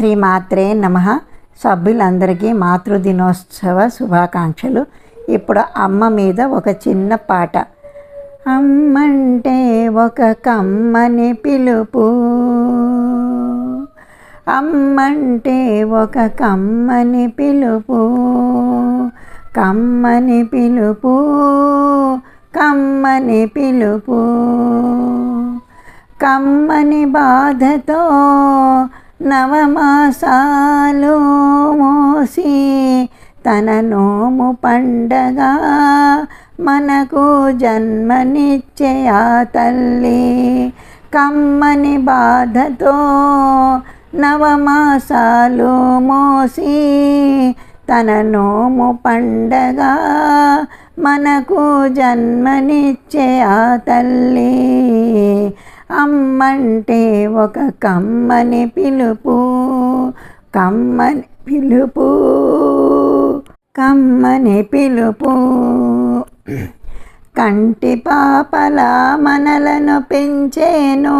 శ్రీమాత్రే నమః. సభ్యులందరికీ మాతృదినోత్సవ శుభాకాంక్షలు. ఇప్పుడు అమ్మ మీద ఒక చిన్న పాట. అమ్మంటే ఒక కమ్మని పిలుపు, అమ్మంటే ఒక కమ్మని పిలుపు, కమ్మని పిలుపు, కమ్మని పిలుపు. కమ్మని బాధతో నవమాసాలు మోసి తన నోము పండగ మనకు జన్మనిచ్చే ఆ తల్లి. కమ్మని బాధతో నవమాసాలు మోసి తన నోము పండగ మనకు జన్మనిచ్చే ఆ తల్లి. అమ్మంటే ఒక కమ్మని పిలుపు, కమ్మని పిలుపు, కమ్మని పిలుపు. కంటి పాపలా మనలను పెంచేను,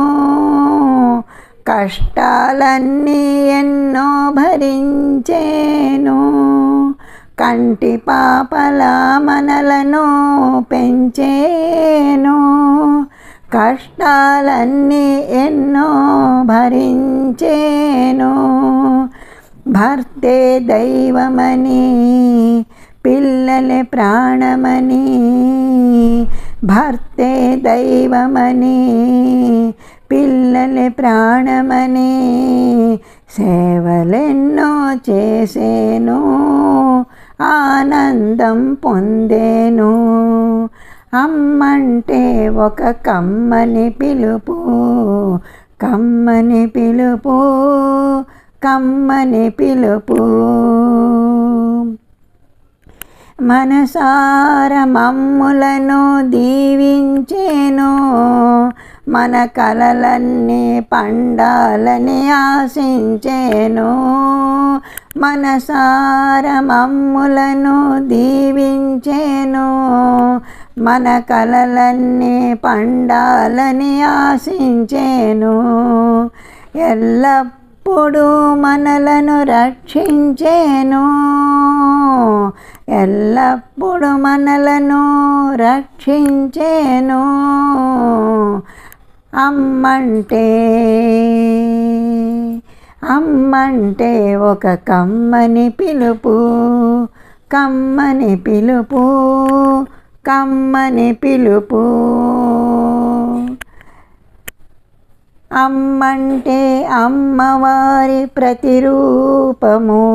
కష్టాలన్నీ ఎన్నో భరించేను. కంటి పాపలా మనలను పెంచేను, కష్టాలన్నీ ఎన్నో భరించేను. భర్తే దైవమని పిల్లలే ప్రాణమని, భర్తే దైవమని పిల్లలే ప్రాణమని సేవలెన్నో చేసేను, ఆనందం పొందేను. అమ్మంటే ఒక కమ్మని పిలుపు, కమ్మని పిలుపు, కమ్మని పిలుపు. మనసార మమ్ములను దీవించేను, మన కలలన్నీ పండాలని ఆశించేను. మనసార మమ్ములను దీవించేను, మన కలలన్నీ పండాలని ఆశించేను. ఎల్లప్పుడూ మనలను రక్షించేను, ఎల్లప్పుడూ మనలను రక్షించేను. అమ్మంటే అమ్మంటే ఒక కమ్మని పిలుపు, కమ్మని పిలుపు, కమ్మని పిలుపు. అమ్మంటే అమ్మవారి ప్రతిరూపము,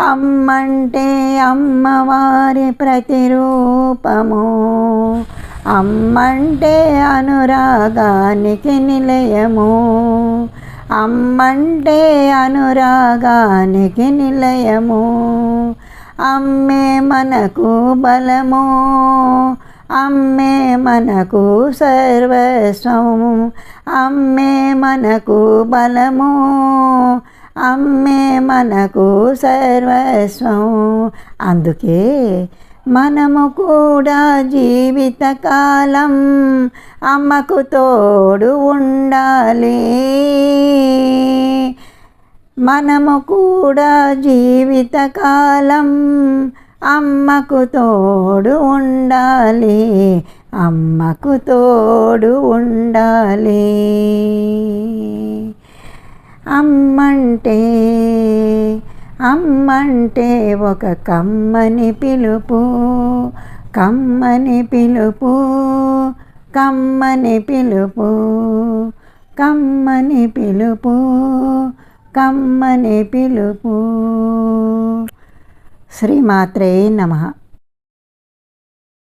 అమ్మంటే అమ్మవారి ప్రతిరూపము. అమ్మంటే అనురాగానికి నిలయము, అమ్మంటే అనురాగానికి నిలయము. అమ్మే మనకు బలము, అమ్మే మనకు సర్వస్వం. అమ్మే మనకు బలము, అమ్మే మనకు సర్వస్వం. అందుకే మనము కూడా జీవితకాలం అమ్మకు తోడు ఉండాలి. మనము కూడా జీవితకాలం అమ్మకు తోడు ఉండాలి, అమ్మకు తోడు ఉండాలి. అమ్మంటే అమ్మంటే ఒక కమ్మని పిలుపు, కమ్మని పిలుపు, కమ్మని పిలుపు, కమ్మని పిలుపు, కమ్మని పిలుపు. శ్రీమాత్రే నమః.